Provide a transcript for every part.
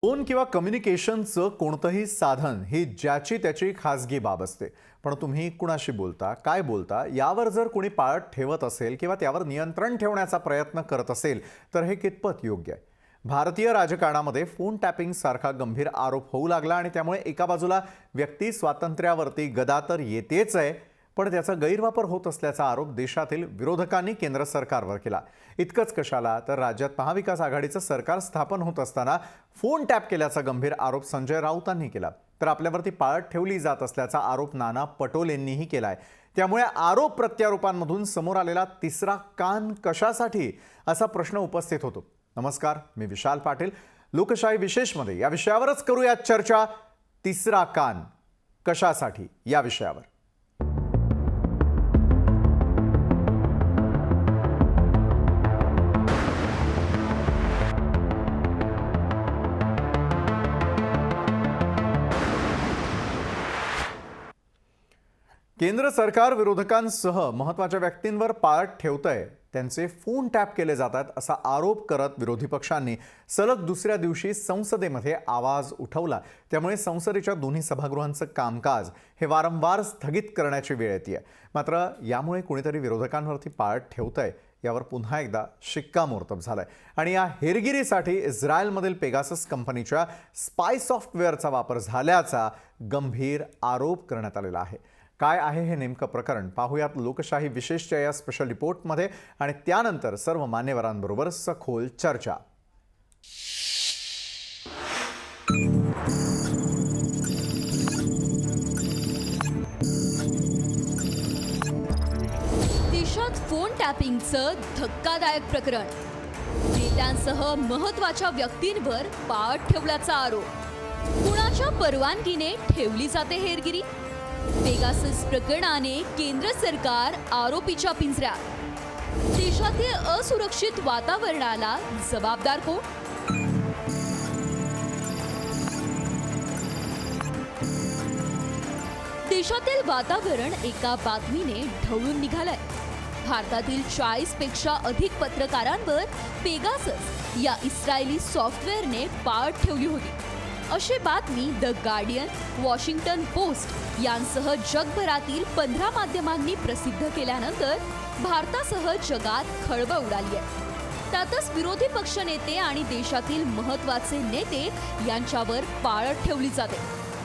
Phone किंवा कम्युनिकेशनचं कोणतंही साधन ही ज्याची त्याची खासगी बाब असते. पण तुम्ही कुणाशी बोलता, काय बोलता यावर जर कोणी पाळत ठेवत असेल किंवा त्यावर नियंत्रण ठेवण्याचा प्रयत्न करत असेल तर हे कितपत योग्य आहे? भारतीय राजकारणामध्ये फोन टॅपिंग सारखा गंभीर आरोप होऊ लागला आणि त्यामुळे एका बाजूला व्यक्ती स्वातंत्र्यावरती गदा तर येतेच आहे, पण त्याचा गैरवापर होत असल्याचा आरोप देशातील विरोधकांनी केंद्र सरकारवर केला. इतकंच कशाला तर राज्यात महाविकास आघाडीचं सरकार स्थापन होत असताना फोन टॅप केल्याचा गंभीर आरोप संजय राऊतांनी केला. तर आपल्यावरती पाळत ठेवली जात असल्याचा आरोप नाना पटोलेंनीही केलाय. त्यामुळे आरोप प्रत्यारोपांमधून समोर आलेला तिसरा कान कशासाठी असा प्रश्न उपस्थित होतो. नमस्कार, मी विशाल पाटील. लोकशाही विशेषमध्ये या विषयावरच करूया चर्चा. तिसरा कान कशासाठी या विषयावर. केंद्र सरकार विरोधकांसह महत्त्वाच्या व्यक्तींवर पाळत ठेवतंय, त्यांचे फोन टॅप केले जातात असा आरोप करत विरोधी पक्षांनी सलग दुसऱ्या दिवशी संसदेमध्ये आवाज उठवला. त्यामुळे संसदेच्या दोन्ही सभागृहांचं कामकाज हे वारंवार स्थगित करण्याची वेळ येते. मात्र यामुळे कोणीतरी विरोधकांवरती पाळत ठेवतंय यावर पुन्हा एकदा शिक्कामोर्तब झालाय आणि या हेरगिरीसाठी इस्रायलमधील पेगासस कंपनीच्या स्पाय सॉफ्टवेअरचा वापर झाल्याचा गंभीर आरोप करण्यात आलेला आहे. काय आहे हे नेमकं प्रकरण पाहूयात लोकशाही विशेषच्या या स्पेशल रिपोर्टमध्ये आणि त्यानंतर सर्व मान्यवरांबरोबर सखोल चर्चा. देशात फोन टॅपिंगचं धक्कादायक प्रकरण. नेत्यांसह महत्त्वाच्या व्यक्तींवर पाळत ठेवल्याचा आरोप. कुणाच्या परवानगीने ठेवली जाते हेरगिरी? पेगासस प्रकरणाने केंद्र सरकार आरोपीच्या पिंजऱ्यात. देशातील असुरक्षित वातावरणाला जबाबदार कोण? देशातील वातावरण एका बातमीने ढवळून निघालंय. भारतातील 40 पेक्षा अधिक पत्रकारांवर पेगासस या इस्रायली सॉफ्टवेअरने पाळत ठेवली होती अशी बातमी द गार्डियन, वॉशिंग्टन पोस्ट यांसह जगभरातील 15 माध्यमांनी प्रसिद्ध केल्यानंतर भारतासह जगात खळबळ उडाली आहे. त्यातच विरोधी पक्षनेते आणि देशातील महत्त्वाचे नेते यांच्यावर पाळत ठेवली जाते,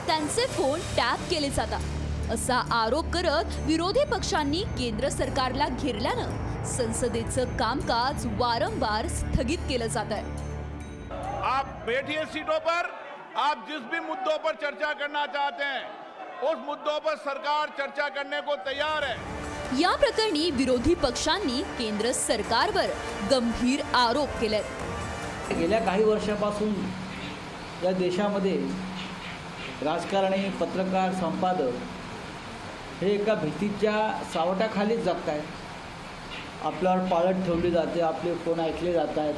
त्यांचे फोन टॅप केले जातात असा आरोप करत विरोधी पक्षांनी केंद्र सरकारला घेरल्यानं संसदेचं कामकाज वारंवार स्थगित केलं जात आहे. आप बैठिए सीटों पर. आप जिस भी मुद्दों पर चर्चा करना चाहते हैं उस मुद्दों पर सरकार चर्चा करने को तैयार है. या प्रकरणी विरोधी पक्षांनी केंद्र सरकारवर गंभीर आरोप केले. गेल्या काही वर्षापासून या देशामध्ये राजकारणी, पत्रकार, संपादक हे एका भीतीच्या सावटाखालीच जगत आहेत. आपल्यावर पाळत ठेवली जाते, आपले फोन ऐकले जात आहेत,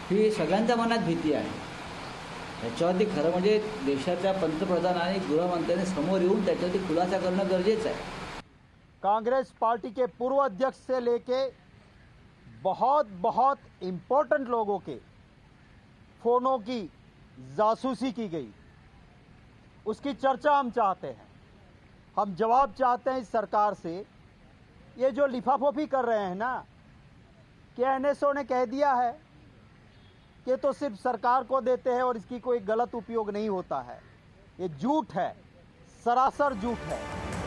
ही सगळ्यांच्या मनात भीती आहे. याच्यावरती खरं म्हणजे देशाच्या पंतप्रधान आणि गृहमंत्र्यांनी समोर येऊन त्याच्यावरती खुलासा करणं गरजेचं आहे. कांग्रेस पार्टी के पूर्व अध्यक्ष से लेके बहुत इम्पोर्टेंट लोगों के फोनों की जासूसी की गई, उसकी चर्चा हम चाहते हैं. हम जवाब चाहते हैं इस सरकार से. ये जो लिफाफोफी कर रहे हैं ना कि एनएसओ ने कह दिया है कि तो सिर्फ सरकार को देते हैं और इसकी कोई गलत उपयोग नहीं होता है, ये झूठ है, सरासर झूठ है.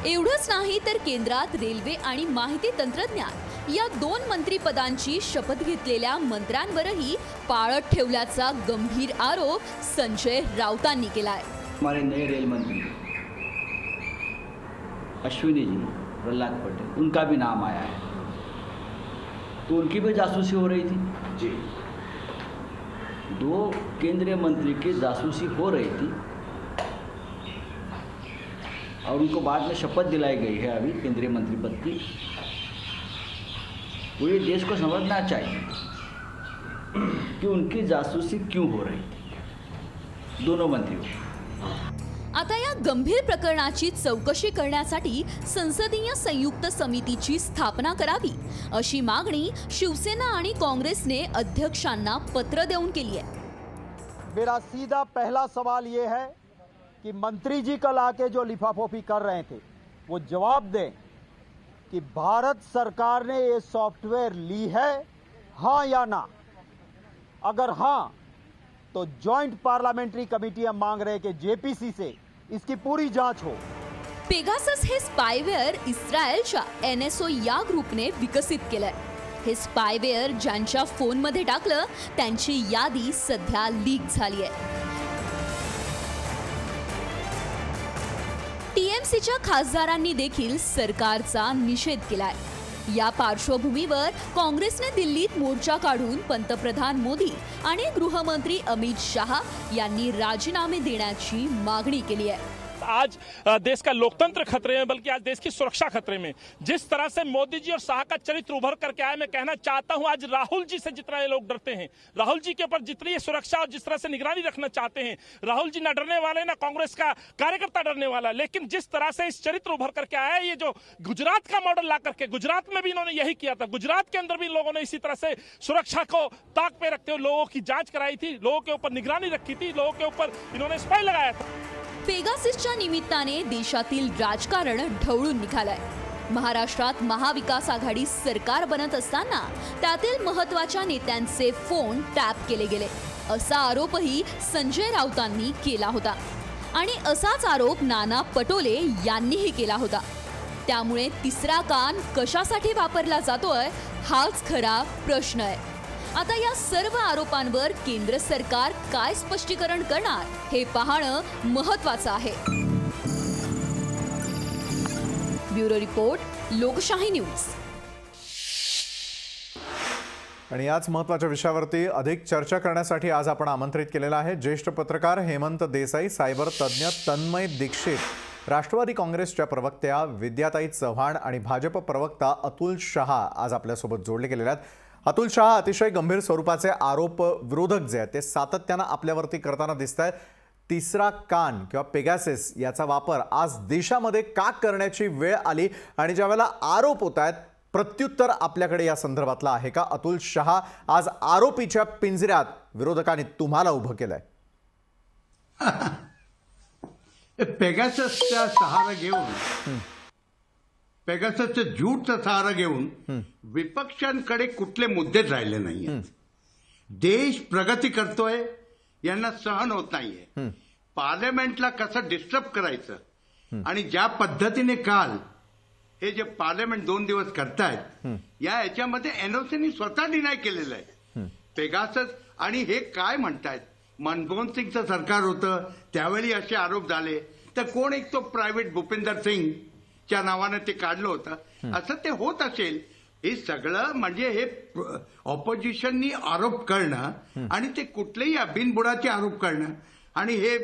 एवढंच नाही तर केंद्रात रेल्वे आणि माहिती तंत्रज्ञान या 2 मंत्रिपदांची शपथ घेतलेल्या मंत्र्यांवरही पाळत ठेवल्याचा गंभीर आरोप संजय राऊतांनी केलाय. हमारे नए रेल मंत्री अश्विनी जी, प्रहलाद पटेल, उनका भी नाम आया है. तो उनकी भी जासूसी हो रही थी जी. 2 केंद्रीय मंत्री की जासूसी हो रही थी और उनको बाद में शपथ दिलाई गई है अभी केंद्रीय मंत्री पद की. पूरे देश को समझना चाहिए कि उनकी जासूसी क्यों हो रही थी दोनों मंत्रियों. आता या गंभीर प्रकरणाची चौकशी करण्यासाठी संसदीय संयुक्त समितीची स्थापना करावी अशी मागणी शिवसेना आणि काँग्रेसने अध्यक्षांना पत्र देऊन केली आहे. मेरा सीधा पहला सवाल ये है कि मंत्री जी कल आके जो लिफाफोफी कर रहे थे वो जवाब दें कि भारत सरकार ने ये सॉफ्टवेयर ली है, हां या ना। अगर हां तो जॉइंट पार्लियामेंट्री कमेटी हम मांग रहे हैं कि जेपीसी से इसकी पूरी जांच हो। पेगासस हे स्पायवेअर इस्रायलच्या NSO या ग्रुपने विकसित केलंय. हे स्पायवेअर ज्यांच्या फोनमध्ये टाकलं त्यांची यादी सध्या लीक झाली आहे. TMCच्या खासदारांनी देखील सरकारचा निषेध केलाय. या पार्श्वभूमीवर काँग्रेसने दिल्लीत मोर्चा काढून पंतप्रधान मोदी आणि गृहमंत्री अमित शहा यांनी राजीनामे देण्याची मागणी केली आहे. आज देश का लोकतंत्र खतरे में, बल्कि आज देश की सुरक्षा खतरे में। जिस तरह से मोदी जी और शाह का चरित्र उभर करके आया, मैं कहना चाहता हूं आज राहुल जी से जितना ये लोग डरते हैं, राहुल जी के ऊपर जितनी ये सुरक्षा और जिस तरह से निगरानी रखना चाहते हैं, राहुल जी ना डरने वाले ना कांग्रेस का कार्यकर्ता डरने वाला। लेकिन जिस तरह से इस चरित्र उभर करके आया, ये जो गुजरात का मॉडल ला करके, गुजरात में भी इन्होंने यही किया था, गुजरात के अंदर भी लोगों ने इसी तरह से सुरक्षा को ताक पे रखते हुए लोगों की जांच कराई थी, लोगों के ऊपर निगरानी रखी थी, लोगों के ऊपर इन्होंने स्पाई लगाया था। पेगासिसच्या निमित्ताने देशातील राजकारण ढवळून निघालंय. महाराष्ट्रात महाविकास आघाडी सरकार बनत असताना त्यातील महत्त्वाच्या नेत्यांचे फोन टॅप केले गेले असा आरोपही संजय राऊतांनी केला होता आणि असाच आरोप नाना पटोले यांनीही केला होता. त्यामुळे तिसरा कान कशासाठी वापरला जातोय हाच खरा प्रश्न आहे. आता या सर्व आरोपांवर केंद्र सरकार काय स्पष्टीकरण करणार हे पाहणं महत्त्वाचं आहे. ब्युरो रिपोर्ट, लोकशाही न्यूज. आणि याच महत्त्वाच्या विषयावरती अधिक चर्चा करण्यासाठी आज आपण आमंत्रित केलेला आहे ज्येष्ठ पत्रकार हेमंत देसाई, सायबर तज्ज्ञ तन्मय दीक्षित, राष्ट्रवादी काँग्रेसच्या प्रवक्त्या विद्याताई चव्हाण आणि भाजप प्रवक्ता अतुल शहा आज आपल्यासोबत जोडले गेलेले आहेत. अतुल शहा, अतिशय गंभीर स्वरूपाचे आरोप विरोधक जे आहेत ते सातत्यानं आपल्यावरती करताना दिसत आहेत. तिसरा कान किंवा पेगासिस याचा वापर आज देशामध्ये का करण्याची वेळ आली आणि ज्यावेळेला आरोप होत आहेत प्रत्युत्तर आपल्याकडे या संदर्भातला आहे का? अतुल शहा, आज आरोपीच्या पिंजऱ्यात विरोधकांनी तुम्हाला उभं केलंय. पेगाससचा सहारा घेऊन, पेगाससच्या झूटचा सहारा घेऊन विपक्षांकडे कुठले मुद्देच राहिले नाहीये. देश प्रगती करतोय, यांना सहन होत नाहीये. पार्लमेंटला कसं डिस्टर्ब करायचं आणि ज्या पद्धतीने काल हे जे पार्लमेंट 2 दिवस करतायत याच्यामध्ये एनओसीनी स्वतः डिनाय केलेलं आहे पेगासस. आणि हे काय म्हणतायत, मनमोहन सिंगचं सरकार होतं त्यावेळी असे आरोप झाले, तर कोण एक तो प्रायव्हेट भूपिंदर सिंग च्या नावाने ते काढलं होतं, असं ते होत असेल. हे सगळं म्हणजे हे ऑपोजिशननी आरोप करणं आणि ते कुठलेही बिनबुडाचे आरोप करणं आणि हे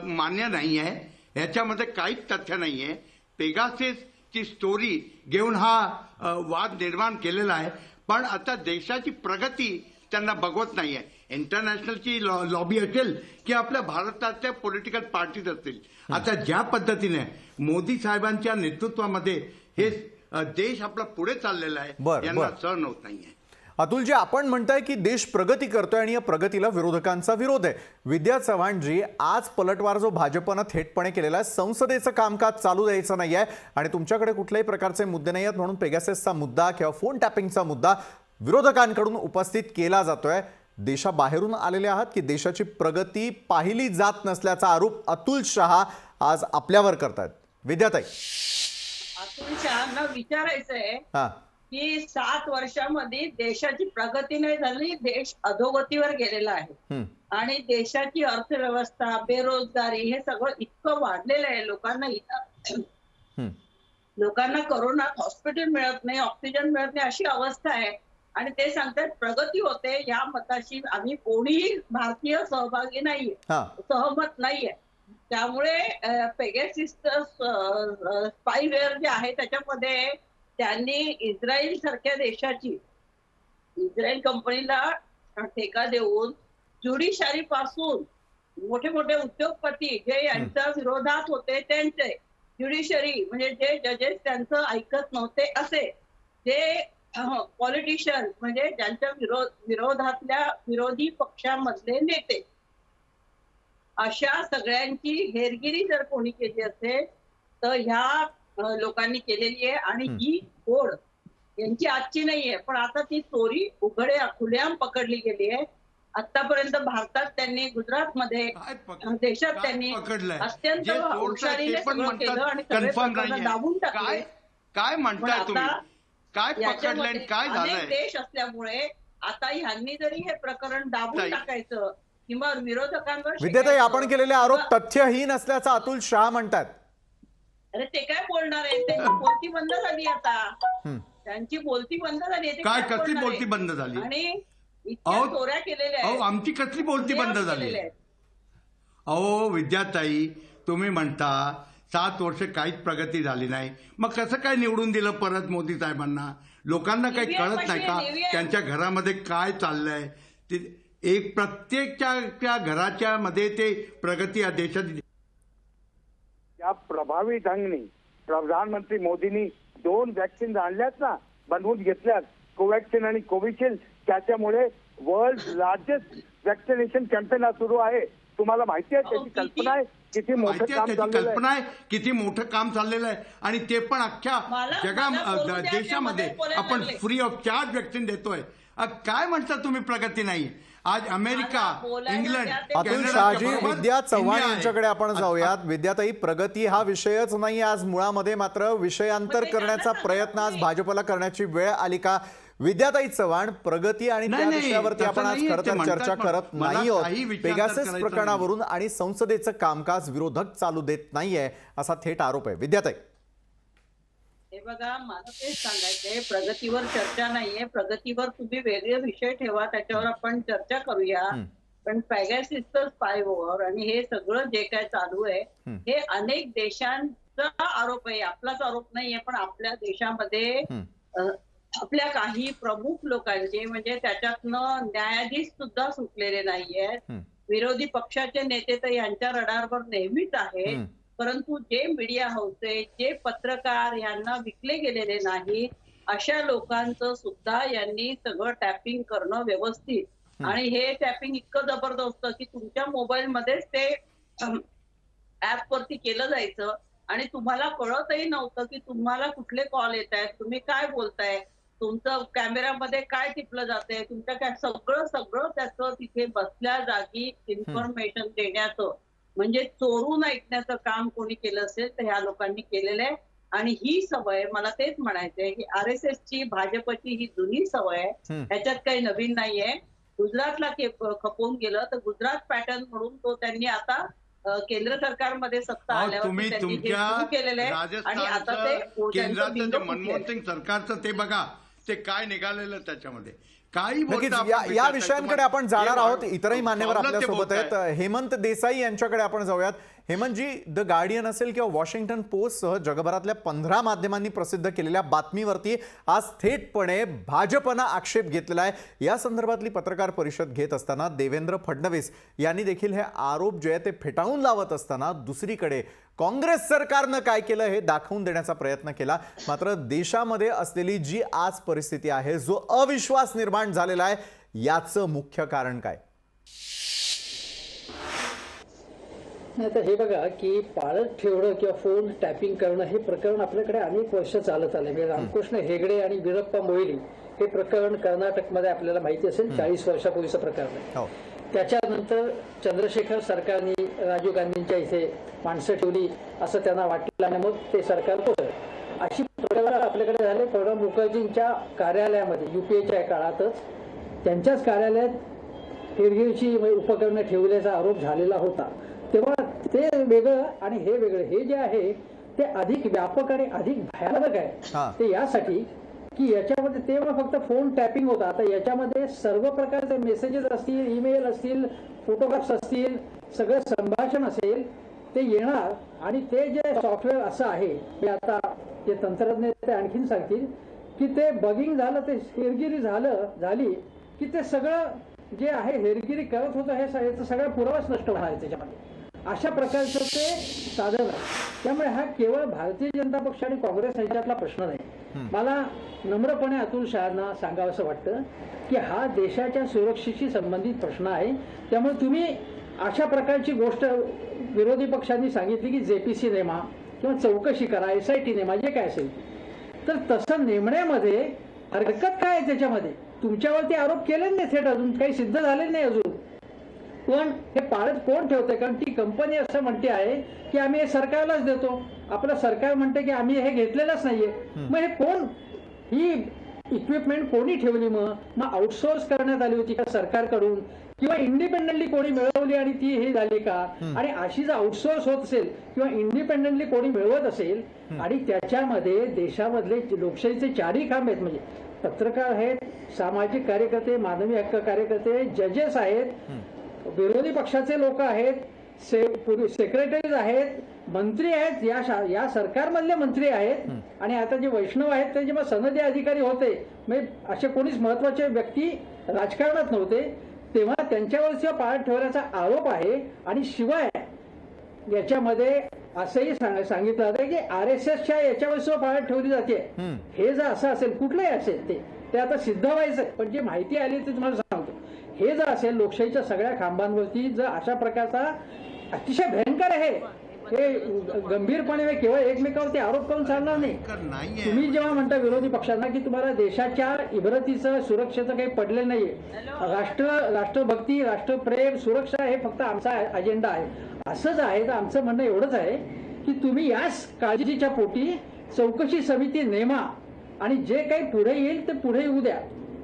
मान्य नाही आहे. याच्यामध्ये काहीच तथ्य नाही आहे. पेगासिसची स्टोरी घेऊन हा वाद निर्माण केलेला आहे, पण आता देशाची प्रगती त्यांना बघवत नाही आहे. इंटरनॅशनलची लॉबी असेल की आपल्या भारतातल्या पॉलिटिकल पार्टीज असतील. आता ज्या पद्धतीने मोदी साहेबांच्या नेतृत्वामध्ये हे देश आपला पुढे चाललेला आहे, यांना सहन होत नाहीये. अतुलजी, आपण म्हणताय की देश प्रगती करतोय आणि या प्रगतीला विरोधकांचा विरोध आहे. विद्या चव्हाणजी, आज पलटवार जो भाजपनं थेटपणे केलेला आहे, संसदेचं कामकाज चालू द्यायचं नाहीये आणि तुमच्याकडे कुठल्याही प्रकारचे मुद्दे नाही आहेत म्हणून पेगासिसचा मुद्दा किंवा फोन टॅपिंगचा मुद्दा विरोधकांकडून उपस्थित केला जातोय. देशाबाहेरून आलेले आहात की देशाची प्रगती पाहिली जात नसल्याचा आरोप अतुल शहा आज आपल्यावर करतायत. विद्याताई, अतुल शहांना विचारायचंय की 7 वर्षामध्ये देशाची प्रगती नाही झाली, देश अधोगतीवर गेलेला आहे आणि देशाची अर्थव्यवस्था, बेरोजगारी हे सगळं इतकं वाढलेलं आहे. लोकांना कोरोनात हॉस्पिटल मिळत नाही, ऑक्सिजन मिळत नाही अशी अवस्था आहे आणि ते सांगतात प्रगती होते. या मताशी आम्ही कोणीही भारतीय सहभागी नाहीये, सहमत नाहीये. त्यामुळे पेगासिसचं स्पायवेअर जे आहे त्याच्यामध्ये त्यांनी इस्रायल सारख्या देशाची, इस्रायल कंपनीला ठेका देऊन ज्युडिशरी पासून मोठे मोठे उद्योगपती जे यांच्या विरोधात होते त्यांचे, ज्युडिशरी म्हणजे जे जजेस त्यांचं ऐकत नव्हते असे, जे पॉलिटिशियन म्हणजे ज्यांच्या विरोधातल्या विरोधी पक्षामधले नेते अशा सगळ्यांची हेरगिरी जर कोणी केली असेल तर ह्या लोकांनी केलेली आहे आणि ही ओढ यांची आजची नाहीये, पण आता ती चोरी उघडे खुलेआम पकडली गेली आहे. आतापर्यंत भारतात त्यांनी, गुजरातमध्ये, देशात त्यांनी अत्यंत हुशारीने सगळं केलं आणि सगळे प्रकरण दाबून टाकले. काय म्हणताय तुम्ही? काय पकडलंय, काय झालंय? अनेक देश असल्यामुळे आता ह्यांनी जरी हे प्रकरण दाबून टाकायचं किंवा विरोधकांवर, विद्याताई, आपण केलेले आरोप तथ्यहीन असल्याचं अतुल शाह म्हणतात. अरे ते काय बोलणार आहे? त्यांची बोलती बंद झाली आता. त्यांची बोलती बंद झाली. काय कसली बोलती बंद झाली? आणि इतक्या चोऱ्या केलेल्या आहेत. आमची कसली बोलती बंद झाली? अहो विद्याताई, तुम्ही म्हणता 7 वर्ष काहीच प्रगती झाली नाही, मग कसं काय निवडून दिलं परत मोदी साहेबांना? लोकांना काही कळत नाही का त्यांच्या घरामध्ये काय चाललंय? एक प्रत्येकच्या घराच्या मध्ये ते प्रगती या देशात. या प्रभावी ढंगने प्रधानमंत्री मोदींनी 2 वॅक्सिन आणल्यात ना, बनवून घेतल्यात, कोवॅक्सिन आणि कोविशिल्ड. त्याच्यामुळे वर्ल्ड लार्जेस्ट वॅक्सिनेशन कॅम्पेन सुरू आहे. तुम्हाला माहिती आहे त्याची कल्पना आहे किती मोठं काम चाललेलं आहे? किती मोठं काम चाललेलं आहे आणि ते पण अख्ख्या देशामध्ये आपण फ्री ऑफ चार्ज वॅक्सिन देतोय. काय म्हणता तुम्ही प्रगती नाही? आज अमेरिका, इंग्लंड, अतुल शहाजी, विद्या चव्हाण यांच्याकडे आपण जाऊयात. विद्याताई, प्रगती हा विषयच नाही आज मुळामध्ये, मात्र विषयांतर करण्याचा प्रयत्न आज भाजपला करण्याची वेळ आली का? विद्याताई चव्हाण, प्रगती आणि त्या विषयावरती आपण आज खरं तर चर्चा करत नाही आहोत. पेगासस प्रकरणावरून आणि संसदेचं कामकाज विरोधक चालू देत नाहीये असा थेट आरोप आहे. विद्याताई, हे बघा, मला तेच सांगायचंय, प्रगतीवर चर्चा नाहीये. प्रगतीवर तुम्ही वेगळे विषय ठेवा, त्याच्यावर आपण चर्चा करूया. पण पेगाससचं स्पायवेअर आणि हे सगळं जे काय चालू आहे हे अनेक देशांचा आरोप आहे, आपलाच आरोप नाहीये. पण आपल्या देशामध्ये आपल्या काही प्रमुख लोकांचे, म्हणजे त्याच्यातनं न्यायाधीश सुद्धा सुटलेले नाहीयेत. विरोधी पक्षाचे नेते तर यांच्या रडारवर नेहमीच आहेत. परंतु जे मीडिया हाऊसेस, जे पत्रकार यांना विकले गेलेले नाही, अशा लोकांचं सुद्धा यांनी सगळं टॅपिंग करणं व्यवस्थित. आणि हे टॅपिंग इतकं जबरदस्त की तुमच्या मोबाईलमध्येच ते ऍप वरती केलं जायचं आणि तुम्हाला कळतही नव्हतं की तुम्हाला कुठले कॉल येत आहेत, तुम्ही काय बोलताय, तुमचं कॅमेऱ्यामध्ये काय टिपलं जातंय, तुमच्या सगळं त्याचं तिथे बसल्या जागी इन्फॉर्मेशन देण्याचं, म्हणजे चोरून ऐकण्याचं काम कोणी केलं असेल तर ह्या लोकांनी केलेलं आहे. आणि ही सवय, मला तेच म्हणायचंय की RSS ची, भाजपची ही जुनी सवय आहे, ह्याच्यात काही नवीन नाहीये. गुजरातला खपवून गेलं तर गुजरात पॅटर्न म्हणून तो त्यांनी आता केंद्र सरकारमध्ये सत्ता आल्यावर त्यांनी सुरू केलेलं आहे. आणि आता ते केंद्राचं मनमोहन सिंग सरकारचं ते बघा, ते काय निघालेलं त्याच्यामध्ये काही. या विषयांकडे आपण जाणार आहोत. इतरही मान्यवर आपल्या सोबत आहेत. हेमंत देसाई यांच्याकडे आपण जाऊयात. हेमंतजी, द गार्डियन असेल किंवा वॉशिंग्टन पोस्ट सह जगभरातल्या 15 माध्यमांनी प्रसिद्ध केलेल्या बातमीवरती आज थेटपणे भाजपनं आक्षेप घेतलेला आहे. या संदर्भातली पत्रकार परिषद घेत असताना देवेंद्र फडणवीस यांनी देखील हे आरोप जे आहे ते फेटाळून लावत असताना दुसरीकडे काँग्रेस सरकारनं काय केलं हे दाखवून देण्याचा प्रयत्न केला. मात्र देशामध्ये असलेली जी आज परिस्थिती आहे, जो अविश्वास निर्माण झालेला आहे, याचं मुख्य कारण काय? आता हे बघा की पाळत ठेवणं किंवा फोन टॅपिंग करणं हे प्रकरण आपल्याकडे अनेक वर्ष चालत आले. म्हणजे रामकृष्ण हेगडे आणि वीरप्पा मोईली हे प्रकरण कर्नाटकमध्ये आपल्याला माहिती असेल 40 वर्षापूर्वीचं प्रकरण आहे. त्याच्यानंतर चंद्रशेखर सरकारने राजीव गांधींच्या इथे माणसं ठेवली असं त्यांना वाटलं आणि मग ते सरकार होतं. अशी प्रकरण आपल्याकडे झाले. प्रणब मुखर्जींच्या कार्यालयामध्ये UPAच्या काळातच त्यांच्याच कार्यालयात हेरगिरीची उपकरणं ठेवल्याचा आरोप झालेला होता. तेव्हा ते वेगळं आणि हे वेगळं, हे जे आहे ते अधिक व्यापक आणि अधिक भयानक आहे. ते यासाठी की याच्यामध्ये तेव्हा फक्त फोन टॅपिंग होता. आता याच्यामध्ये सर्व प्रकारचे मेसेजेस असतील, ईमेल असतील, फोटोग्राफ्स असतील, सगळं संभाषण असेल ते येणार. आणि ते जे सॉफ्टवेअर असं आहे, हे आता जे तंत्रज्ञ ते आणखीन सांगतील की ते बगिंग झालं, ते हेरगिरी झाली की ते सगळं जे आहे हेरगिरी करत होतं हे सगळं पुरावाच नष्ट होणार आहे त्याच्यामध्ये. अशा प्रकारचं ते साधन आहे. त्यामुळे हा केवळ भारतीय जनता पक्ष आणि काँग्रेस यांच्यातला प्रश्न नाही. मला नम्रपणे अतुल शहांना सांगावं असं वाटतं की हा देशाच्या सुरक्षेशी संबंधित प्रश्न आहे. त्यामुळे तुम्ही अशा प्रकारची गोष्ट विरोधी पक्षांनी सांगितली की JPC नेमा किंवा चौकशी करा, SIT नेमा, जे काय असेल. तर तसं नेमण्यामध्ये हरकत काय आहे त्याच्यामध्ये? तुमच्यावरती आरोप केले नाही थेट, अजून काही सिद्ध झाले नाही अजून. पण हे पाळत कोण ठेवते? कारण ती कंपनी असं म्हणते आहे की आम्ही हे सरकारलाच देतो. आपलं सरकार म्हणते की आम्ही हे घेतलेलंच नाहीये. मग हे कोण, ही इक्विपमेंट कोणी ठेवली? मग आउटसोर्स करण्यात आली होती का सरकारकडून, किंवा इंडिपेंडेंटली कोणी मिळवली आणि ती हे झाली का? आणि अशी जर आउटसोर्स होत असेल किंवा इंडिपेंडेंटली कोणी मिळवत असेल आणि त्याच्यामध्ये देशामधले लोकशाहीचे चारही खांब आहेत, म्हणजे पत्रकार आहेत, सामाजिक कार्यकर्ते, मानवी हक्क कार्यकर्ते, जजेस आहेत, विरोधी पक्षाचे लोक आहेत, सेक्रेटरीज आहेत, मंत्री आहेत, या सरकारमधले मंत्री आहेत, आणि आता जे वैष्णव आहेत ते जेव्हा सनदी अधिकारी होते, म्हणजे असे कोणीच महत्वाचे व्यक्ती राजकारणात नव्हते, तेव्हा त्यांच्यावरचा पाळत ठेवण्याचा आरोप आहे. आणि शिवाय याच्यामध्ये असंही सांगितलं जातं की RSSच्या याच्यावर पाळत ठेवली जाते. हे जर असं असेल, कुठलंही असेल ते आता सिद्ध व्हायचं, पण जी माहिती आली ते तुम्हाला सांगतो. हे जर असेल लोकशाहीच्या सगळ्या खांबांवरती जर अशा प्रकारचा अतिशय भयंकर आहे, हे गंभीरपणे केवळ एकमेकावरती आरोप करून चालणार नाही. तुम्ही जेव्हा म्हणता विरोधी पक्षांना की तुम्हाला देशाच्या इबरतीचं, सुरक्षेचं काही पडलेलं नाहीये, राष्ट्रभक्ती, राष्ट्रप्रेम, सुरक्षा हे फक्त आमचा अजेंडा आहे, असंच आहे. तर आमचं म्हणणं एवढंच आहे की तुम्ही याच काळजीच्या पोटी चौकशी समिती नेमा आणि जे काही पुढे येईल ते पुढे येऊ द्या.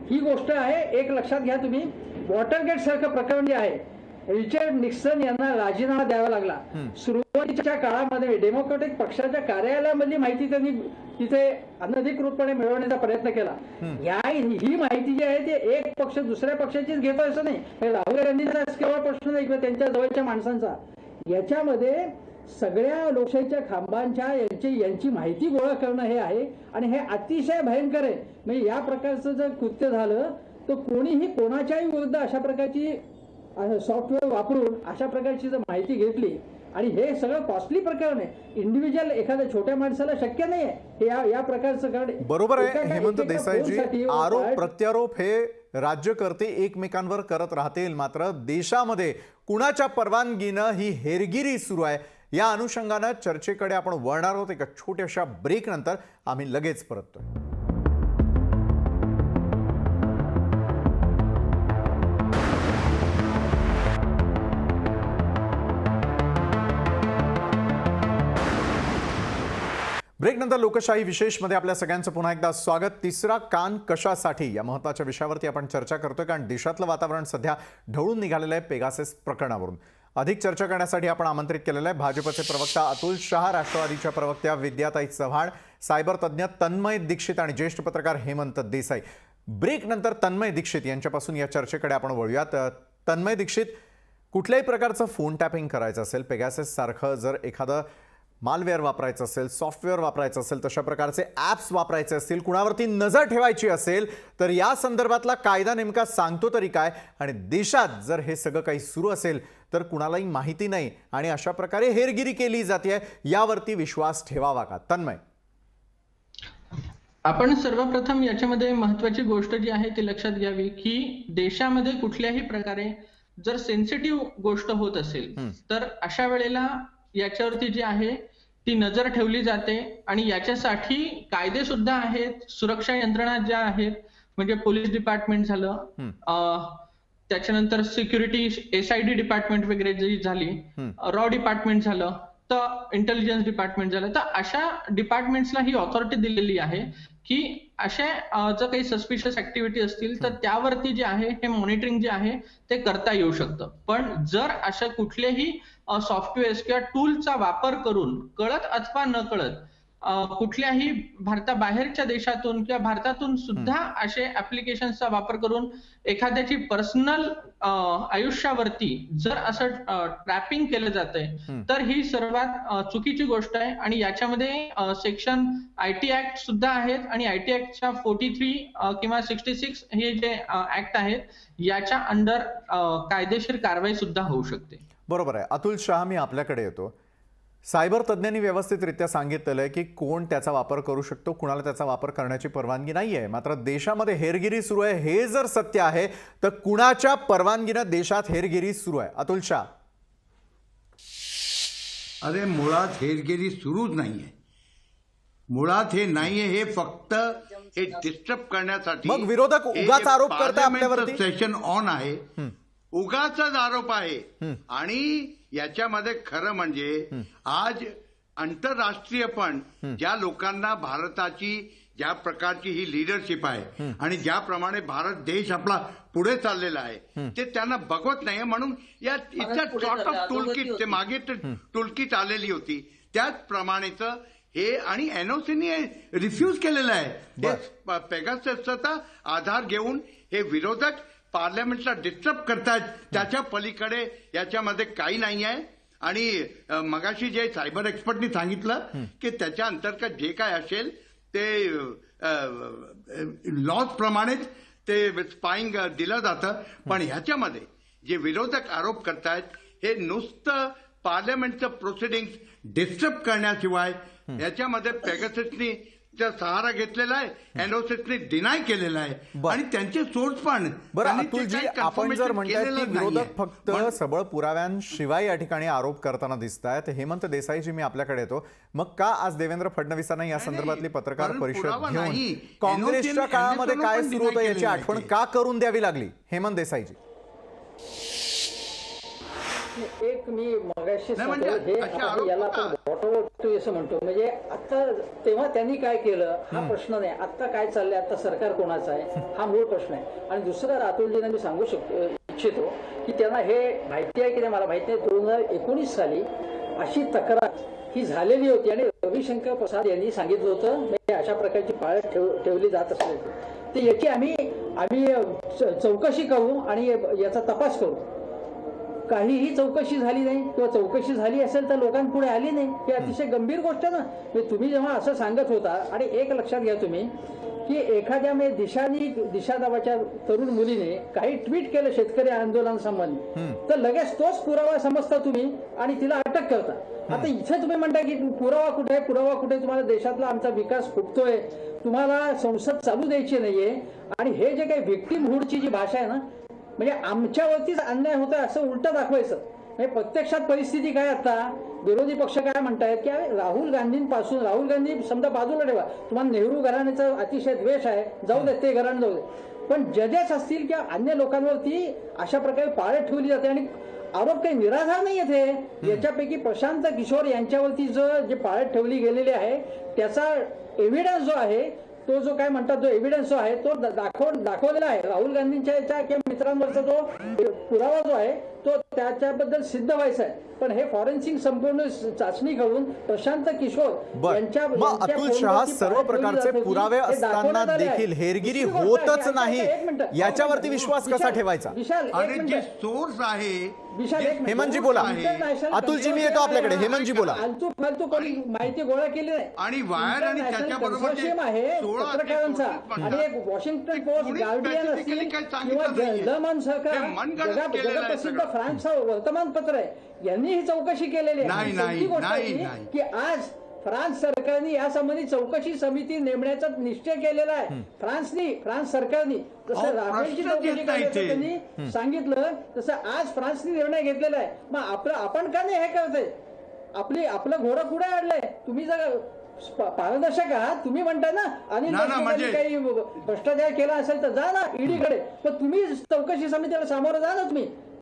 ही गोष्ट आहे. एक लक्षात घ्या तुम्ही, वॉटरगेट सारखं प्रकरण जे आहे, रिचर्ड निक्सन यांना राजीनामा द्यावा लागला. सुरुवातीच्या काळामध्ये डेमोक्रॅटिक पक्षाच्या कार्यालयामधली माहिती त्यांनी तिथे अनधिकृतपणे मिळवण्याचा प्रयत्न केला. ही माहिती जी आहे ते एक पक्ष दुसऱ्या पक्षाचीच घेतो असं नाही, राहुल गांधींचा केवळ प्रश्न नाही किंवा त्यांच्या जवळच्या माणसांचा. याच्यामध्ये सगळ्या लोकशाहीच्या खांबांच्या यांची माहिती गोळा करणं हे आहे, आणि हे अतिशय भयंकर आहे. म्हणजे या प्रकारचं जर कृत्य झालं तर कोणीही कोणाच्याही विरुद्ध अशा प्रकारची सॉफ्टवेअर वापरून अशा प्रकारची जर माहिती घेतली, आणि हे सगळं कॉस्टली प्रकरण आहे, इंडिव्हिज्युअल एखाद्या छोट्या माणसाला शक्य नाही आहे हे या प्रकारचं कारण. बरोबर आहे हेमंत देसाईजी, आरोप प्रत्यारोप हे राज्यकर्ते एकमेकांवर करत राहतील, मात्र देशामध्ये कुणाच्या परवानगीनं ही हेरगिरी सुरू आहे या अनुषंगानं चर्चेकडे आपण वळणार आहोत. एका छोट्याशा ब्रेक नंतर आम्ही लगेच परततोय. ब्रेक नंतर लोकशाही विशेषमध्ये आपल्या सगळ्यांचं पुन्हा एकदा स्वागत. तिसरा कान कशासाठी या महत्त्वाच्या विषयावरती आपण चर्चा करतोय, कारण देशातलं वातावरण सध्या ढवळून निघालेलं आहे पेगासस प्रकरणावरून. अधिक चर्चा करण्यासाठी आपण आमंत्रित केलेलं आहे भाजपचे प्रवक्ता अतुल शहा, राष्ट्रवादीच्या प्रवक्त्या विद्याताई चव्हाण, सायबर तज्ज्ञ तन्मय दीक्षित आणि ज्येष्ठ पत्रकार हेमंत देसाई. ब्रेक नंतर तन्मय दीक्षित यांच्यापासून या चर्चेकडे आपण वळूयात. तन्मय दीक्षित, कुठल्याही प्रकारचं फोन टॅपिंग करायचं असेल, पेगासस सारखं जर एखादं मालवेअर वापरायचं असेल, सॉफ्टवेअर वापरायचं असेल, तशा प्रकारचे ॲप्स वापरायचे असतील, कुणावरती नजर ठेवायची असेल, तर या संदर्भातला कायदा नेमका सांगतो तरी काय? आणि देशात जर हे सगळं काही सुरू असेल तर कुणालाही माहिती नाही आणि अशा प्रकारे हेरगिरी केली जाते, यावरती विश्वास ठेवावा का? तन्मय, आपण सर्वप्रथम याच्यामध्ये महत्त्वाची गोष्ट जी आहे ती लक्षात घ्यावी की देशामध्ये कुठल्याही प्रकारे जर सेन्सिटिव्ह गोष्ट होत असेल तर अशा वेळेला याच्यावरती जी आहे ती नजर ठेवली जाते, आणि याच्यासाठी कायदे सुद्धा आहेत, सुरक्षा यंत्रणा ज्या आहेत, म्हणजे पोलीस डिपार्टमेंट झालं, त्याच्यानंतर सिक्युरिटी SID डिपार्टमेंट वगैरे जी झाली, रॉ डिपार्टमेंट झालं, तर इंटेलिजन्स डिपार्टमेंट झालं, तर अशा डिपार्टमेंट्सला ही ऑथॉरिटी दिलेली आहे की अशा जर काही सस्पिशियस ऍक्टिव्हिटी असतील तर त्यावरती जे आहे हे मॉनिटरिंग जे आहे ते करता येऊ शकतं. पण जर अशा कुठलेही सॉफ्टवेअर्स किंवा टूलचा वापर करून कळत अथवा न कळत कुठल्याही भारताबाहेरच्या देशातून किंवा भारतातून सुद्धा असे ऍप्लिकेशन्सचा वापर करून एखाद्याची पर्सनल आयुष्यावरती जर असं ट्रॅपिंग केलं जातंय तर ही सर्वात चुकीची गोष्ट आहे. आणि याच्यामध्ये सेक्शन IT ऍक्ट सुद्धा आहेत, आणि IT ऍक्टच्या 43 किंवा 66 हे जे ऍक्ट आहेत याच्या अंडर कायदेशीर कारवाई सुद्धा होऊ शकते. बरोबर आहे. अतुल शहा, मी आपल्याकडे येतो. सायबर तज्ज्ञांनी व्यवस्थितरित्या सांगितलेलं आहे की कोण त्याचा वापर करू शकतो, कुणाला त्याचा वापर करण्याची परवानगी नाही आहे. मात्र देशामध्ये हेरगिरी सुरू आहे, हे जर सत्य आहे तर कुणाच्या परवानगीनं देशात हेरगिरी सुरू आहे? अतुल शहा. अरे मुळात हेरगिरी सुरूच नाहीये, मुळात हे नाहीये, हे फक्त हे डिस्टर्ब करण्यासाठी. मग विरोधक उगाच आरोप करताय आपल्यावरती. सेशन ऑन आहे, उगाचाच आरोप आहे. आणि याच्यामध्ये खरं म्हणजे आज आंतरराष्ट्रीय पण ज्या लोकांना भारताची ज्या प्रकारची ही लिडरशिप आहे आणि ज्याप्रमाणे भारत देश आपला पुढे चाललेला आहे ते त्यांना बघवत नाही. म्हणून या इतक्या सॉर्ट ऑफ टूलकिट, ते मागे टूलकिट आलेली होती त्याचप्रमाणेच हे, आणि एनओसीने रिफ्यूज केलेलं आहे. पेगाससचा आधार घेऊन हे विरोधक पार्लमेंटला डिस्टर्ब करतायत. त्याच्या पलीकडे याच्यामध्ये काही नाही आहे. आणि मगाशी जे सायबर एक्सपर्टनी सांगितलं की त्याच्या अंतर्गत जे काय असेल ते लॉज प्रमाणेच ते स्पाईंग दिलं जातं. पण ह्याच्यामध्ये जे विरोधक आरोप करतायत हे नुसतं पार्लमेंटचं प्रोसिडिंग्स डिस्टर्ब करण्याशिवाय याच्यामध्ये पेगाससनी सहारा घेतलेला आहे, एनओसीने डिनाय केलेला आहे आणि त्यांचे सोर्स पण. बरं अतुलजी, आपण जर म्हणताय की विरोधक फक्त सबळ पुराव्यांशिवाय या ठिकाणी आरोप करताना दिसत आहेत, हेमंत देसाईजी मी आपल्याकडे येतो. मग का आज देवेंद्र फडणवीसांना या संदर्भातली पत्रकार परिषद घेऊन काँग्रेसच्या काळामध्ये काय सुरू होतं याची आठवण का करून द्यावी लागली? हेमंत देसाईजी. एक मी मगाशी याला आपण बॉटम असं म्हणतो, म्हणजे आता तेव्हा त्यांनी काय केलं हा प्रश्न नाही, आता काय चाललंय, आता सरकार कोणाचं आहे हा मूळ प्रश्न आहे. आणि दुसरं अतुलजींना मी सांगू इच्छितो की त्यांना हे माहिती आहे की नाही मला माहिती नाही, 2019 साली अशी तक्रार ही झालेली होती आणि रविशंकर प्रसाद यांनी सांगितलं होतं म्हणजे अशा प्रकारची पाळत ठेवली जात असल्याची. तर याची आम्ही चौकशी करू आणि याचा तपास करू. काहीही चौकशी झाली नाही किंवा चौकशी झाली असेल तर लोकांपुढे आली नाही, ही अतिशय गंभीर गोष्ट आहे ना. तुम्ही जेव्हा असं सांगत होता, आणि एक लक्षात घ्या तुम्ही की एखाद्या दिशा नावाच्या तरुण मुलीने काही ट्विट केलं शेतकरी आंदोलनासंबंधी, तर लगेच तोच पुरावा समजता तुम्ही आणि तिला अटक करता. आता इथे तुम्ही म्हणता की पुरावा कुठे आहे, पुरावा कुठे, तुम्हाला देशातला आमचा विकास फुटतोय, तुम्हाला संसद चालू द्यायची नाहीये. आणि हे जे काही व्हिक्टिमहुडची जी भाषा आहे ना, म्हणजे आमच्यावरतीच अन्याय होतोय असं उलटं दाखवायचं. म्हणजे प्रत्यक्षात परिस्थिती काय, आता विरोधी पक्ष काय म्हणतायत की राहुल गांधी समजा बाजूला ठेवा, तुम्हाला नेहरू घराण्याचा अतिशय द्वेष आहे, जाऊ दे ते घराणं जाऊ दे, पण जजेस असतील किंवा अन्य लोकांवरती अशा प्रकारे पाळत ठेवली जाते आणि आरोप काही निराधार नाही आहेत. याच्यापैकी प्रशांत किशोर यांच्यावरती जे पाळत ठेवली गेलेली आहे त्याचा एव्हिडन्स जो आहे, तो जो काय म्हणतात जो एव्हिडन्स जो आहे तो दाखवलेला आहे. राहुल गांधींच्या याच्या किंवा मित्रांवरचा जो पुरावा जो आहे तो त्याच्याबद्दल सिद्ध व्हायचा आहे. पण हे फॉरेन्सिक संपूर्ण चाचणी करून प्रशांत किशोर यांच्या अतुल शहा सर्व प्रकारचे पुरावे असताना देखील हेरगिरी होतच नाही, याच्यावरती विश्वास कसा ठेवायचा? जे सोर्स आहे, हेमंतजी बोला. अतुलजी मी येतो आपल्याकडे. हेमंतजी बोला. फालतू कोणी माहिती गोळा केली नाही आणि वायर आणि त्याच्याबरोबर आहे पत्रकारांचा, आणि एक वॉशिंग्टन पोस्ट, गार्डियन असतील किंवा जर्मन सरकार, जगप्रसिद्ध फ्रान्सचं वर्तमानपत्र आहे, यांनी ही चौकशी केलेली आहे की आज फ्रान्स सरकारने यासंबंधी चौकशी समिती नेमण्याचा निश्चय केलेला आहे. फ्रान्स सरकारने जसं राफेलची चौकशी करायचं त्यांनी सांगितलं तसं आज फ्रान्सने निर्णय घेतलेला आहे. मग आपण का नाही हे करतोय? आपलं घोडं कुठे अडलंय? तुम्ही जर पारदर्शक आहात, तुम्ही म्हणताय ना आणि काही भ्रष्टाचार केला असेल तर जा ना ईडीकडे, पण तुम्ही चौकशी समितीला सामोरं जा ना.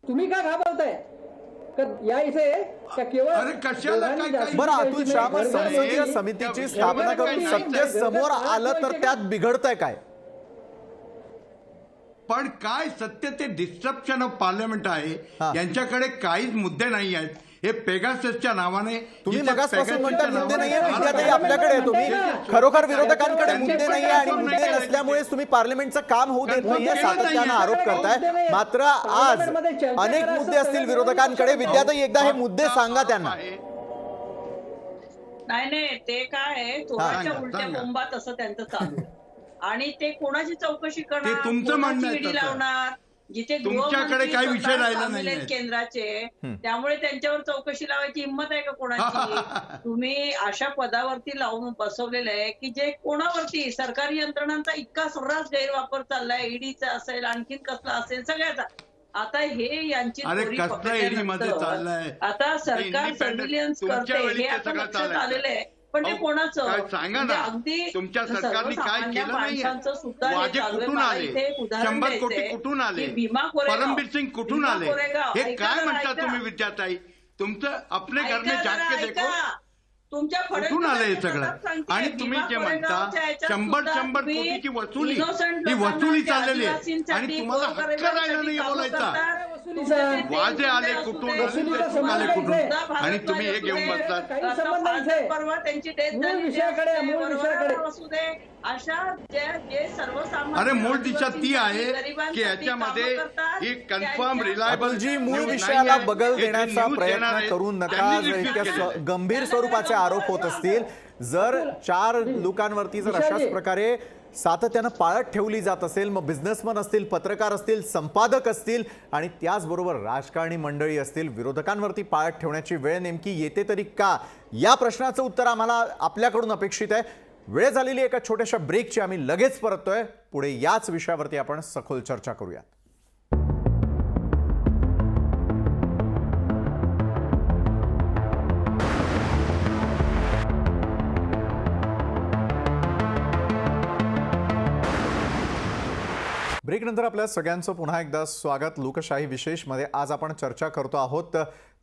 तुम्ही का घाबरताय? या इथे केवळ बरं अतुल शहा, संसदीय समितीची स्थापना करून सत्य समोर आलं तर त्यात बिघडतंय काय? पण काय सत्य ते डिस्ट्रप्शन ऑफ पार्लमेंट आहे. यांच्याकडे काहीच मुद्दे नाही आहेत. हे पेगाससच्या नावाने तुम्ही मगासपासून म्हणता मुद्दे नाहीये, विद्याताई आपल्याकडे तुम्ही खरोखर विरोधकांकडे मुद्दे नाहीये आणि मुद्दे नसल्यामुळेच तुम्ही पार्लमेंटचं काम होऊ देत नाहीये सातत्यानं आरोप करताय. मात्र आज अनेक मुद्दे असतील विरोधकांकडे. विद्याताई एकदा हे मुद्दे सांगा त्यांना. नाही ते काय थोड्याच्या उलट्या बोंबात असं त्यांचं चालू आणि ते कोणाची चौकशी करणार, तुमचं म्हणणं ईडी लावणार, जिथे तुमच्याकडे काही विषय राहिला नाही केंद्राचे, त्यामुळे त्यांच्यावर चौकशी लावायची हिंमत आहे का कोणाची? तुम्ही अशा पदावरती लावून बसवलेलं आहे की जे कोणावरती सरकारी यंत्रणांचा इतका सर्रास गैरवापर चाललाय, ईडीचा असेल आणखीन कसला असेल सगळ्याचा. आता हे यांची अरे चोरी कसलं पकडल्यानंतर ईडीमध्ये चाललंय? आता सरकार independent सर्व्हिलन्स तुमच्या करते वेळी हे ते आता सगळं लक्षात चालायचं. आलेलं आहे. पण ते अहो, कोणाचं काय सांगा म्हणजे ना, अगदी तुमच्या सरकारने काय सर्वसामान्य केलं नाहीये? माणसांचं सुद्धा हे वाजे चालू आहे. कुठून मला आले? इथे एक उदाहरण 100 कोटी द्यायचंय कुठून आले? की भीमा कोरेगाव, परमबीर सिंग कुठून भीमा आले? कोरेगाव, हे ऐका काय जरा, म्हणता ऐका. तुम्ही विद्याताई? तुमचं अपने घर में ऐका झाक जरा, के देखो. ऐका. तुमच्या कुठून आलं हे फडणवीसांची सगळं? मदत सांगतेय. आणि तुम्ही भीमा जे म्हणता कोरेगावच्या ह्याच्यात 100 सुद्धा कोटीची वसुली, innocent ही वसुली लोकांना, चाललेली आहे आदिवासींसाठी, आणि तुम्हाला हक्क गोरगरिबांसाठी राहिला नाही कामं बोलायचा. करतात. वाजे आले कुठून, देशमुख आले कुठून, आणि तुम्ही हे घेऊन बसतात. काही संबंध नाही. परवा त्यांची डेथ मूळ झाली विषयाकडे, मूळ विषयाकडे. असू दे. अशा जे सर्वसामान्य अरे मूळ दिशा ती आहे गरिबांसाठी की याच्यामध्ये कामं करतात, ही कन्फर्म त्यांच्या- रिलायबल अतुलजी, मूळ विषयाला बगल देण्याचा प्रयत्न करू नका. जर इतक्या गंभीर स्वरूपाचे आरोप होत असतील, जर 4 लोकांवरती जर अशाच प्रकारे सातत्यानं पाळत ठेवली जात असेल, मग बिझनेसमन असतील, पत्रकार असतील, संपादक असतील आणि त्याचबरोबर राजकारणी मंडळी असतील, विरोधकांवरती पाळत ठेवण्याची वेळ नेमकी येते तरी का? या प्रश्नाचं उत्तर आम्हाला आपल्याकडून अपेक्षित आहे. वेळ झालेली एका छोट्याशा ब्रेकची. आम्ही लगेच परततोय. पुढे याच विषयावरती आपण सखोल चर्चा करूयात. ब्रेकनंतर आपल्या सगळ्यांचं पुन्हा एकदा स्वागत. लोकशाही विशेषमध्ये आज आपण चर्चा करतो आहोत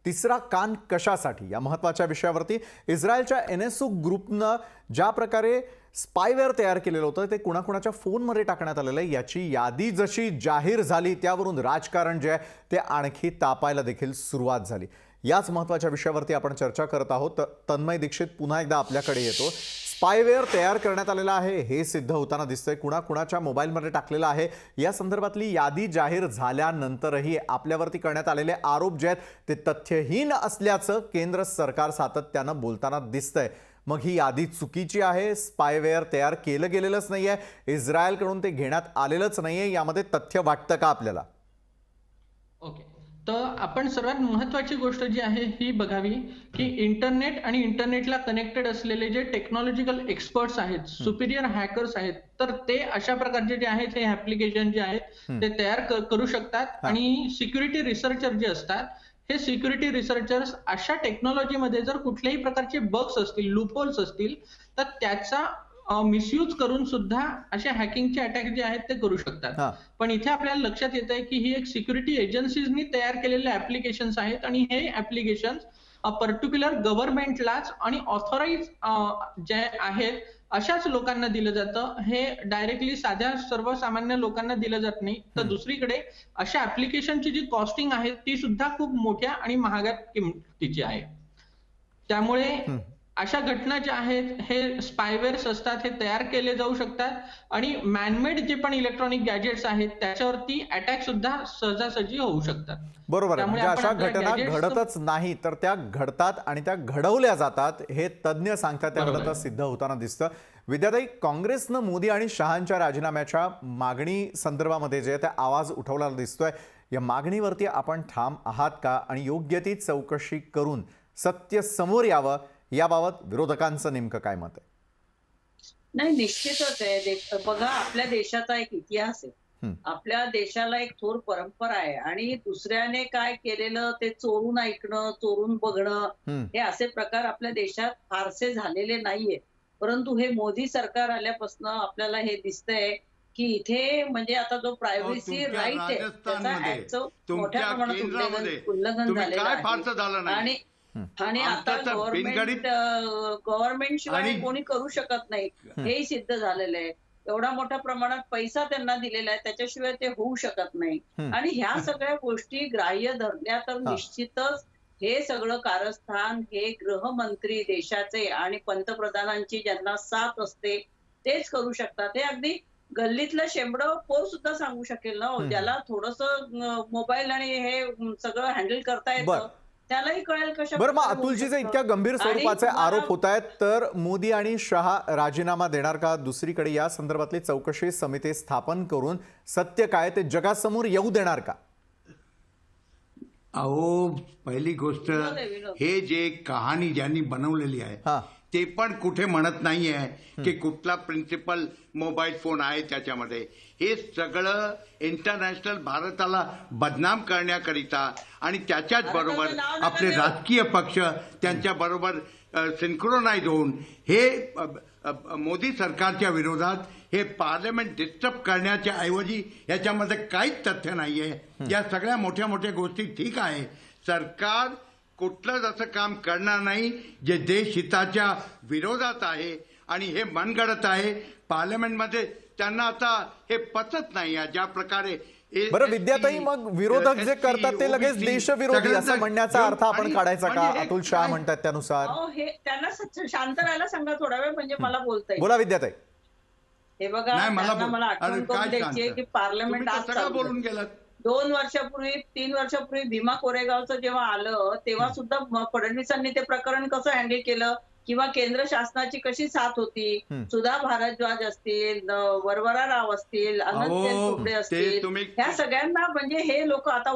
तिसरा कान कशासाठी या महत्त्वाच्या विषयावरती. इस्रायलच्या NSO ग्रुपनं ज्या प्रकारे स्पायवेअर तयार केलेलं होतं ते कुणाकुणाच्या फोनमध्ये टाकण्यात आलेलं आहे, याची यादी जशी जाहीर झाली त्यावरून राजकारण जे आहे ते आणखी तापायला देखील सुरुवात झाली. याच महत्त्वाच्या विषयावरती आपण चर्चा करत आहोत. तन्मय दीक्षित पुन्हा एकदा आपल्याकडे येतो. स्पायवेअर तयार करण्यात आलेला आहे हे सिद्ध होताना दिसतंय. कुणाकुणाच्या मोबाईलमध्ये टाकलेलं आहे या संदर्भातली यादी जाहीर झाल्यानंतरही आपल्यावरती करण्यात आलेले आरोप जे आहेत ते तथ्यहीन असल्याचं केंद्र सरकार सातत्यानं बोलताना दिसतंय. मग ही यादी चुकीची आहे, स्पायवेअर तयार केलं गेलेलंच नाहीये, इस्रायलकडून ते घेण्यात आलेलंच नाहीये, यामध्ये तथ्य वाटतं का आपल्याला? ओके, तर आपण सर्वात महत्वाची गोष्ट जी आहे ही बघावी की इंटरनेट आणि इंटरनेटला कनेक्टेड असलेले जे टेक्नॉलॉजिकल एक्सपर्ट्स आहेत, सुपिरियर हॅकर्स आहेत, तर ते अशा प्रकारचे जे आहेत हे ऍप्लिकेशन जे आहेत ते तयार करू शकतात. आणि सिक्युरिटी रिसर्चर जे असतात हे सिक्युरिटी रिसर्चर्स अशा टेक्नॉलॉजीमध्ये जर कुठल्याही प्रकारचे बग्स असतील, लूपहोल्स असतील, तर त्याचा मिसयूज करून सुद्धा अशा हॅकिंगचे अटॅक जे आहेत ते करू शकतात. पण इथे आपल्याला लक्षात येत आहे की ही एक सिक्युरिटी एजन्सीजनी तयार केलेले ऍप्लिकेशन्स आहेत आणि हे ऍप्लिकेशन्स पर्टिक्युलर गव्हर्नमेंटलाच आणि ऑथोराइज जे आहेत अशाच लोकांना दिलं जातं. हे डायरेक्टली साध्या सर्वसामान्य लोकांना दिलं जात नाही. तर दुसरीकडे अशा ऍप्लिकेशनची जी कॉस्टिंग आहे ती सुद्धा खूप मोठ्या आणि महागात किमतीची आहे. त्यामुळे अशा घटना ज्या आहेत हे स्पायवेअर्स असतात हे तयार केले जाऊ शकतात आणि मॅनमेड जे पण इलेक्ट्रॉनिक गॅजेट्स आहेत त्याच्यावरती अटॅक सुद्धा सहजासहजी होऊ शकतात. बरोबर आहे. म्हणजे अशा घटना घडतच नाही तर त्या घडतात आणि त्या घडवल्या जातात हे तज्ज्ञ सांगतात, त्यामुळे सिद्ध होताना दिसतं. विद्याताई, काँग्रेसनं मोदी आणि शहांच्या राजीनाम्याच्या मागणी संदर्भामध्ये जे त्या आवाज उठवला दिसतोय, या मागणीवरती आपण ठाम आहात का? आणि योग्य ती चौकशी करून सत्य समोर यावं याबाबत विरोधकांचं नेमकं काय मत आहे? नाही, निश्चितच आहे. बघा, आपल्या देशाचा एक इतिहास आहे. आपल्या देशाला एक थोर परंपरा आहे आणि दुसऱ्याने काय केलेलं ते चोरून ऐकणं, चोरून बघणं, हे असे प्रकार आपल्या देशात फारसे झालेले नाहीये. परंतु हे मोदी सरकार आल्यापासून आपल्याला हे दिसतंय की इथे म्हणजे आता जो प्रायव्हसी राईट आहे त्याचा ऍक्टचं मोठ्या प्रमाणात उल्लंघन झालेलं आहे. आणि आता गव्हर्नमेंट शिवाय कोणी करू शकत नाही हेही सिद्ध झालेलं आहे. एवढा मोठ्या प्रमाणात पैसा त्यांना दिलेला आहे, त्याच्याशिवाय ते होऊ शकत नाही. आणि ह्या सगळ्या गोष्टी ग्राह्य धरल्या तर निश्चितच हे सगळं कारस्थान हे गृहमंत्री देशाचे आणि पंतप्रधानांची ज्यांना साथ असते तेच करू शकतात. हे अगदी गल्लीतलं शेंबडं पोर सुद्धा सांगू शकेल ना, ज्याला थोडंसं मोबाईल आणि हे सगळं हँडल करता येतं त्यालाही कळेल कशा. बरं, मग अतुलजीचे इतक्या गंभीर स्वरूपाचे आरोप होत आहेत तर मोदी आणि शहा राजीनामा देणार का? दुसरीकडे या संदर्भातली चौकशी समिती स्थापन करून सत्य काय ते जगासमोर येऊ देणार का? अहो, पहिली गोष्ट, हे जे कहाणी ज्यांनी बनवलेली आहे ते पण कुठे म्हणत नाहीये की कुठला प्रिन्सिपल मोबाईल फोन आहे त्याच्यामध्ये. हे सगळं इंटरनॅशनल भारताला बदनाम करण्याकरिता आणि त्याच्याच बरोबर आपले राजकीय पक्ष त्यांच्या बरोबर सिंक्रोनाइज होऊन हे मोदी सरकारच्या विरोधात हे पार्लमेंट डिस्टर्ब करण्याच्या ऐवजी याच्यामध्ये काहीच तथ्य नाहीये. या सगळ्या मोठ्या मोठ्या गोष्टी ठीक आहे, सरकार कुठलंच असं काम करणार नाही जे देशहिताच्या विरोधात आहे आणि हे मनगडत आहे. पार्लमेंटमध्ये त्यांना आता हे पचत नाही. ज्या प्रकारे बरं विद्याताई, मग विरोधक जे करतात ते लगेच देशविरोधी असं म्हणण्याचा अर्थ आपण काढायचा का? अतुल शहा म्हणतात त्यानुसार. हे त्यांना शांत राहायला सांगा थोडा वेळ, म्हणजे मला बोलता येईल. बोला विद्याताई. हे बघा, मला आठवण करून द्यायची आहे की पार्लमेंट आज चालू बोलून गेलात. 2 वर्षापूर्वी 3 वर्षापूर्वी भीमा कोरेगावचं जेव्हा आलं तेव्हा सुद्धा फडणवीसांनी ते प्रकरण कसं हँडल केलं किंवा केंद्र शासनाची कशी साथ होती. सुधा भारद्वाज असतील, वरवरा राव असतील, अनंत तुबडे असतील, ह्या सगळ्यांना म्हणजे हे लोक आता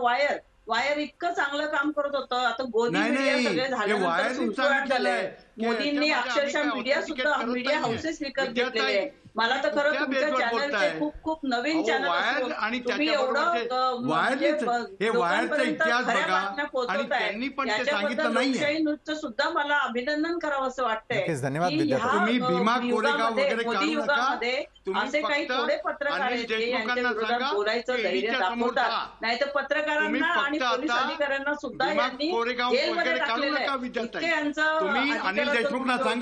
वायर इतकं चांगलं काम करत होतं. आता गोदी मीडिया सगळे झाल्यानंतर सुळसुळाट झालंय. मोदींनी अक्षरशः मीडिया हाऊसेस विकत घेतलेले. मला तर खरं तुमच्या चॅनलचे खूप खूप नवीन चॅनल तुम्ही एवढं लोकशाही न्यूजचं सुद्धा मला अभिनंदन करावं असं वाटतंय. धन्यवाद. तुम्ही भीमा कोरेगाव वगैरे मोदी युगामध्ये असे काही थोडे पत्रकार आहेत जे यांच्या विरोधात बोलायचं धैर्य दाखवतात. नाही तर पत्रकारांना आणि पोलीस अधिकाऱ्यांना सुद्धा यांनी जेलमध्ये टाकलेलं आहे. इतके यांचा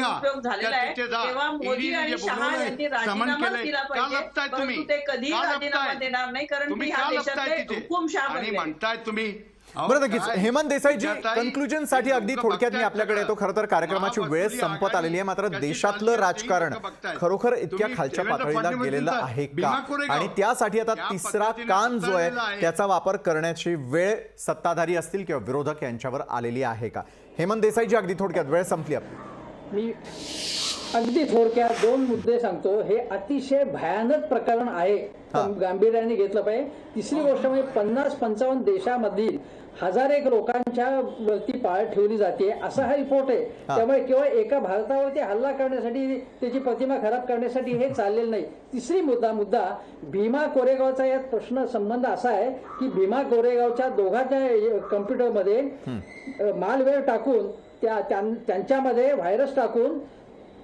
उपयोग झालेला आहे. तेव्हा मोदी आणि शहा यांनी राजीनामा दिला पाहिजे, परंतु ते कधीही राजीनामा देणार नाही, कारण की ह्या देशातले हुकुमशहा बनले. तुम्ही बरं, नक्कीच. हेमंत देसाईजी, कन्क्लुजन साठी अगदी थोडक्यात मी आपल्याकडे येतो. खरं तर कार्यक्रमाची वेळ संपत आलेली आहे, मात्र देशातलं राजकारण खरोखर इतक्या खालच्या पातळीला गेलेलं आहे का, आणि त्यासाठी आता तिसरा कान जो आहे त्याचा वापर करण्याची वेळ सत्ताधारी असतील किंवा विरोधक यांच्यावर आलेली आहे का? हेमंत देसाईजी, अगदी थोडक्यात, वेळ संपली आपली. मी अगदी थोडक्यात 2 मुद्दे सांगतो. हे अतिशय भयानक प्रकरण आहे, गांभीर्याने घेतलं पाहिजे. तिसरी गोष्ट म्हणजे 50-55 देशामधील हजारेक लोकांच्या वरती पाळत ठेवली जाते असा हा रिपोर्ट आहे. त्यामुळे केवळ एका भारतावरती हल्ला करण्यासाठी, त्याची प्रतिमा खराब करण्यासाठी हे चाललेलं नाही. तिसरी मुद्दा भीमा कोरेगावचा यात प्रश्न संबंध असा आहे की भीमा कोरेगावच्या दोघांच्या कम्प्युटरमध्ये मालवेअर टाकून त्यांच्यामध्ये व्हायरस टाकून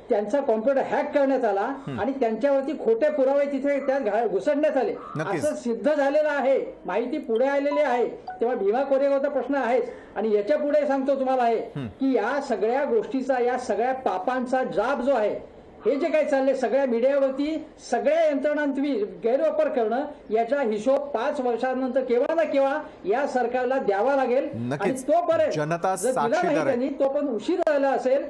त्यांचा कॉम्प्युटर हॅक करण्यात आला आणि त्यांच्यावरती खोटे पुरावे तिथे त्यात घुसडण्यात आले असं सिद्ध झालेलं आहे. माहिती पुढे आलेली आहे. तेव्हा भीमा कोरेगावचा प्रश्न आहेच. आणि याच्या पुढे सांगतो तुम्हाला आहे की या सगळ्या गोष्टीचा, या सगळ्या पापांचा जाब जो आहे, हे जे काही चालले सगळ्या मीडियावरती, सगळ्या यंत्रणांची गैरवापर करणं, याचा हिशोब 5 वर्षांनंतर केव्हा ना केव्हा या सरकारला द्यावा लागेल. आणि तोपर्यंत जर दिला नाही त्यांनी, तो पण उशीर झाला असेल.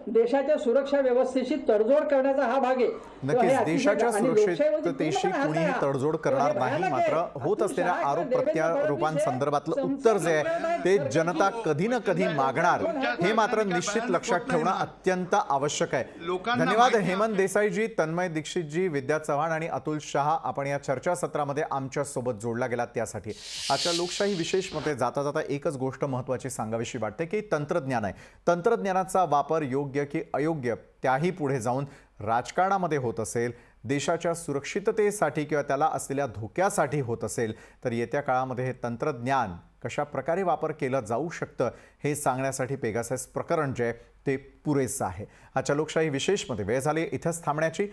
देशाच्या सुरक्षा व्यवस्थेची तडजोड करण्याचा हा भाग आहे. नक्कीच देशाच्या सुरक्षिततेशी कुणीही तडजोड करणार नाही, मात्र होत असलेल्या आरोप प्रत्यारोपांसंदर्भातलं उत्तर जे आहे ते जनता कधी ना कधी मागणार, हे मात्र निश्चित लक्षात ठेवणं अत्यंत आवश्यक आहे. धन्यवाद हेमंत देसाईजी, तन्मय दीक्षितजी, विद्या चव्हाण आणि अतुल शहा, आपण या चर्चासत्रामध्ये आमच्या सोबत जोडला गेलात त्यासाठी. आजच्या लोकशाही विशेष मध्ये जाता जाता एकच गोष्ट महत्त्वाची सांगावीशी वाटते की तंत्रज्ञान आहे. तंत्रज्ञानाचा वापर योग्य की अयोग्य त्याही पुढे जाऊन राजकारणामध्ये होत असेल, देशाच्या सुरक्षिततेसाठी किंवा त्याला असलेल्या धोक्यासाठी होत असेल, तर येत्या काळामध्ये हे तंत्रज्ञान कशा प्रकारे वापर केलं जाऊ शकतं हे सांगण्यासाठी पेगासस प्रकरण जे आहे ते पुरेसं आहे. आजच्या लोकशाही विशेषमध्ये वेळ झाली इथंच थांबण्याची.